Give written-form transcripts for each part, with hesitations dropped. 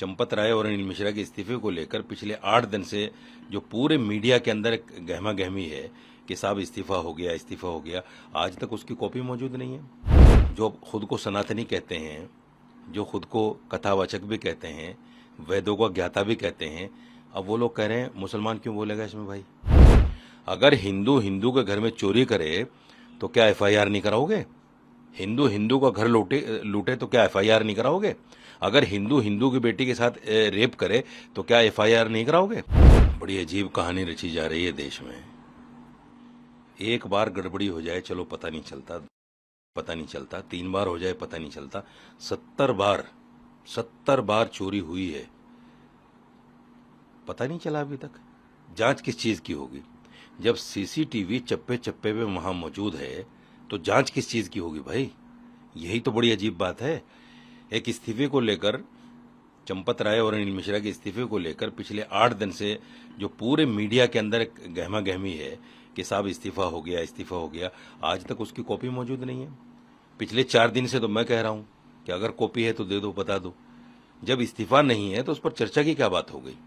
चंपत राय और अनिल मिश्रा के इस्तीफे को लेकर पिछले 8 दिन से जो पूरे मीडिया के अंदर गहमा गहमी है कि साहब इस्तीफा हो गया, आज तक उसकी कॉपी मौजूद नहीं है। जो खुद को सनातनी कहते हैं, जो खुद को कथावाचक भी कहते हैं, वेदों का ज्ञाता भी कहते हैं, अब वो लोग कह रहे हैं मुसलमान क्यों बोलेगा इसमें भाई। अगर हिंदू के घर में चोरी करे तो क्या एफआईआर नहीं कराओगे? हिंदू का घर लूटे तो क्या एफआईआर नहीं कराओगे? अगर हिंदू की बेटी के साथ रेप करे तो क्या एफआईआर नहीं कराओगे? बड़ी अजीब कहानी रची जा रही है देश में। एक बार गड़बड़ी हो जाए चलो पता नहीं चलता, 3 बार हो जाए पता नहीं चलता, 70 बार चोरी हुई है, पता नहीं चला अभी तक। जांच किस चीज की होगी? जब सीसीटीवी चप्पे चप्पे पे वहां मौजूद है तो जांच किस चीज की होगी भाई? यही तो बड़ी अजीब बात है। एक इस्तीफे को लेकर, चंपत राय और अनिल मिश्रा के इस्तीफे को लेकर पिछले 8 दिन से जो पूरे मीडिया के अंदर गहमा गहमी है कि साहब इस्तीफा हो गया, आज तक उसकी कॉपी मौजूद नहीं है। पिछले 4 दिन से तो मैं कह रहा हूं कि अगर कॉपी है तो दे दो, बता दो। जब इस्तीफा नहीं है तो उस पर चर्चा की क्या बात हो गई?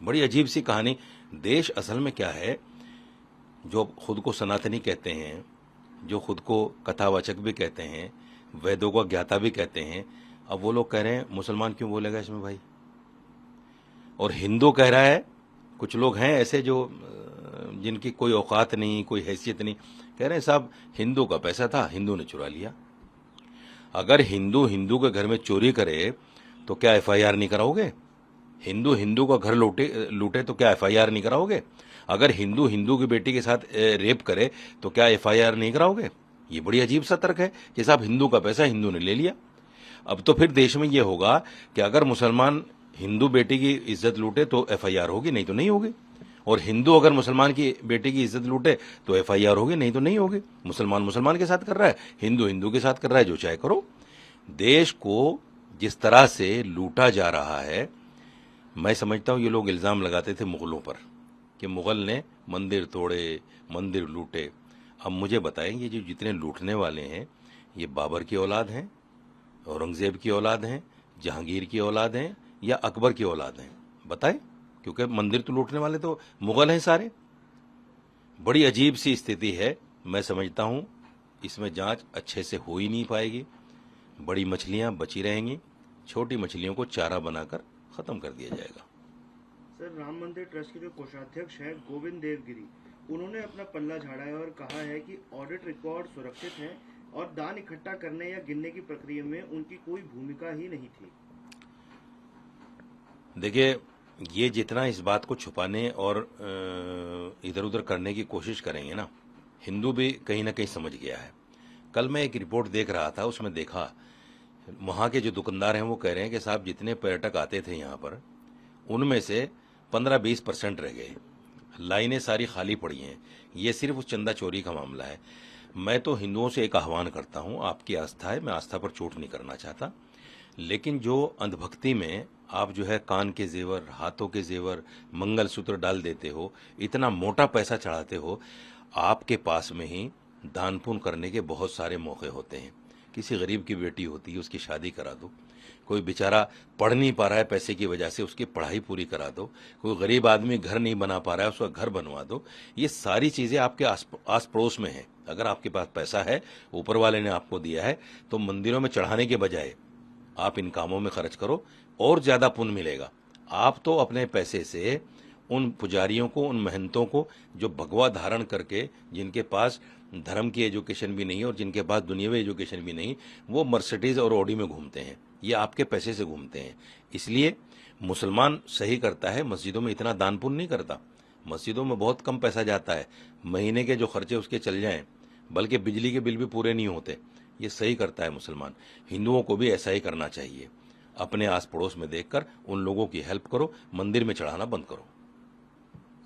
बड़ी अजीब सी कहानी। देश असल में क्या है, जो खुद को सनातनी कहते हैं, जो खुद को कथावाचक भी कहते हैं, वेदों का ज्ञाता भी कहते हैं, अब वो लोग कह रहे हैं मुसलमान क्यों बोलेगा इसमें भाई। और हिंदू कह रहा है, कुछ लोग हैं ऐसे जो जिनकी कोई औकात नहीं, कोई हैसियत नहीं, कह रहे हैं साहब हिंदू का पैसा था, हिंदू ने चुरा लिया। अगर हिंदू के घर में चोरी करे तो क्या एफआईआर नहीं कराओगे? हिंदू का घर लूटे तो क्या एफआईआर नहीं कराओगे? अगर हिंदू की बेटी के साथ रेप करे तो क्या एफआईआर नहीं कराओगे? ये बड़ी अजीब सा तर्क है कि साहब हिंदू का पैसा हिंदू ने ले लिया। अब तो फिर देश में ये होगा कि अगर मुसलमान हिंदू बेटी की इज्जत लूटे तो एफआईआर होगी, नहीं तो नहीं होगी। और हिंदू अगर मुसलमान की बेटी की इज्जत लूटे तो एफआईआर होगी, नहीं तो नहीं होगी। मुसलमान के साथ कर रहा है, हिंदू के साथ कर रहा है, जो चाहे करो। देश को जिस तरह से लूटा जा रहा है, मैं समझता हूं ये लोग इल्जाम लगाते थे मुगलों पर कि मुगल ने मंदिर तोड़े, मंदिर लूटे। अब मुझे बताएं, ये जो जितने लूटने वाले हैं ये बाबर की औलाद हैं, औरंगजेब की औलाद हैं, जहांगीर की औलाद हैं या अकबर की औलाद हैं? बताएं, क्योंकि मंदिर तो लूटने वाले तो मुगल हैं सारे। बड़ी अजीब सी स्थिति है। मैं समझता हूं इसमें जांच अच्छे से हो ही नहीं पाएगी। बड़ी मछलियां बची रहेंगी, छोटी मछलियों को चारा बनाकर खत्म कर दिया जाएगा। सर, राम मंदिर ट्रस्ट के जो कोषाध्यक्ष हैं गोविंद देवगिरी, उन्होंने अपना पल्ला झाड़ा है और कहा है कि ऑडिट रिकॉर्ड सुरक्षित हैं और दान इकट्ठा करने या गिनने की प्रक्रिया में उनकी कोई भूमिका ही नहीं थी। देखिए, ये जितना इस बात को छुपाने और इधर उधर करने की कोशिश करेंगे ना, हिंदू भी कहीं ना कहीं समझ गया है। कल मैं एक रिपोर्ट देख रहा था, उसमें देखा वहां के जो दुकानदार हैं वो कह रहे हैं कि साहब जितने पर्यटक आते थे यहाँ पर उनमें से 15-20% रह गए, लाइनें सारी खाली पड़ी हैं। ये सिर्फ उस चंदा चोरी का मामला है। मैं तो हिंदुओं से एक आह्वान करता हूं, आपकी आस्था है, मैं आस्था पर चोट नहीं करना चाहता, लेकिन जो अंधभक्ति में आप जो है कान के जेवर, हाथों के जेवर, मंगलसूत्र डाल देते हो, इतना मोटा पैसा चढ़ाते हो, आपके पास में ही दान पुण्य करने के बहुत सारे मौके होते हैं। किसी गरीब की बेटी होती है, उसकी शादी करा दो। कोई बेचारा पढ़ नहीं पा रहा है पैसे की वजह से, उसकी पढ़ाई पूरी करा दो। कोई गरीब आदमी घर नहीं बना पा रहा है, उसका घर बनवा दो। ये सारी चीजें आपके आस पड़ोस में हैं। अगर आपके पास पैसा है, ऊपर वाले ने आपको दिया है, तो मंदिरों में चढ़ाने के बजाय आप इन कामों में खर्च करो और ज्यादा पुण्य मिलेगा। आप तो अपने पैसे से उन पुजारियों को, उन महंतों को जो भगवा धारण करके, जिनके पास धर्म की एजुकेशन भी नहीं और जिनके पास दुनियावी एजुकेशन भी नहीं, वो मर्सिडीज और ऑडी में घूमते हैं, ये आपके पैसे से घूमते हैं। इसलिए मुसलमान सही करता है, मस्जिदों में इतना दान पुण्य नहीं करता। मस्जिदों में बहुत कम पैसा जाता है, महीने के जो खर्चे उसके चल जाएं, बल्कि बिजली के बिल भी पूरे नहीं होते। ये सही करता है मुसलमान। हिंदुओं को भी ऐसा ही करना चाहिए। अपने आस पड़ोस में देखकर उन लोगों की हेल्प करो, मंदिर में चढ़ाना बंद करो।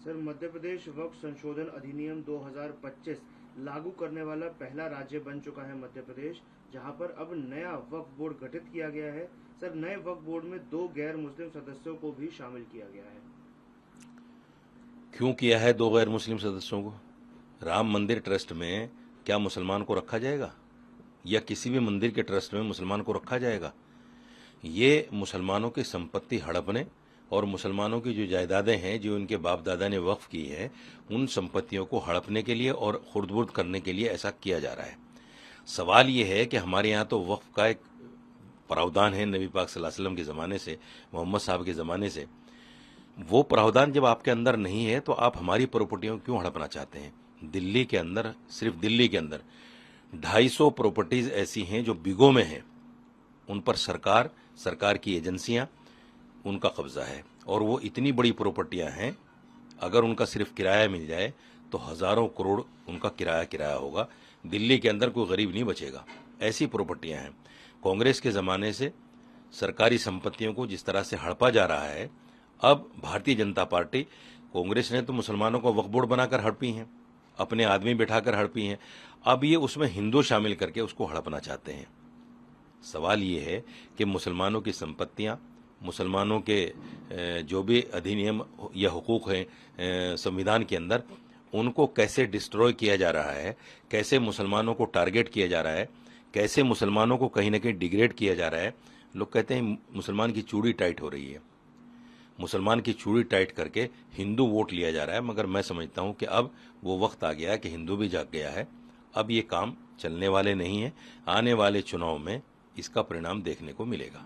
सर, मध्य प्रदेश वक्फ संशोधन अधिनियम 2025 लागू करने वाला पहला राज्य बन चुका है मध्य प्रदेश, जहां पर अब नया वक्फ बोर्ड गठित किया गया है। सर, नए वक्फ बोर्ड में 2 गैर मुस्लिम सदस्यों को भी शामिल किया गया है। क्यों किया है 2 गैर मुस्लिम सदस्यों को? राम मंदिर ट्रस्ट में क्या मुसलमान को रखा जाएगा या किसी भी मंदिर के ट्रस्ट में मुसलमान को रखा जाएगा? ये मुसलमानों की संपत्ति हड़पने और मुसलमानों की जो जायदादें हैं जो इनके बाप दादा ने वक्फ की हैं उन संपत्तियों को हड़पने के लिए और खुर्द-बुर्द करने के लिए ऐसा किया जा रहा है। सवाल ये है कि हमारे यहाँ तो वक्फ का एक प्रावधान है नबी पाक सल्लल्लाहु अलैहि वसल्लम के ज़माने से, मोहम्मद साहब के ज़माने से। वो प्रावधान जब आपके अंदर नहीं है तो आप हमारी प्रॉपर्टियों क्यों हड़पना चाहते हैं? दिल्ली के अंदर, सिर्फ दिल्ली के अंदर 250 प्रॉपर्टीज ऐसी हैं जो बिगों में हैं। उन पर सरकार की एजेंसियां, उनका कब्जा है और वो इतनी बड़ी प्रॉपर्टियां हैं, अगर उनका सिर्फ किराया मिल जाए तो हजारों करोड़ उनका किराया होगा। दिल्ली के अंदर कोई गरीब नहीं बचेगा, ऐसी प्रॉपर्टियां हैं। कांग्रेस के ज़माने से सरकारी संपत्तियों को जिस तरह से हड़पा जा रहा है, अब भारतीय जनता पार्टी, कांग्रेस ने तो मुसलमानों को वक्फ बोर्ड बनाकर हड़पी हैं, अपने आदमी बिठाकर हड़पी हैं, अब ये उसमें हिंदू शामिल करके उसको हड़पना चाहते हैं। सवाल ये है कि मुसलमानों की संपत्तियां, मुसलमानों के जो भी अधिनियम या हुकूक हैं संविधान के अंदर, उनको कैसे डिस्ट्रॉय किया जा रहा है, कैसे मुसलमानों को टारगेट किया जा रहा है, कैसे मुसलमानों को कहीं ना कहीं डिग्रेड किया जा रहा है। लोग कहते हैं मुसलमान की चूड़ी टाइट हो रही है, मुसलमान की चूड़ी टाइट करके हिंदू वोट लिया जा रहा है। मगर मैं समझता हूं कि अब वो वक्त आ गया है कि हिंदू भी जाग गया है। अब ये काम चलने वाले नहीं है। आने वाले चुनाव में इसका परिणाम देखने को मिलेगा।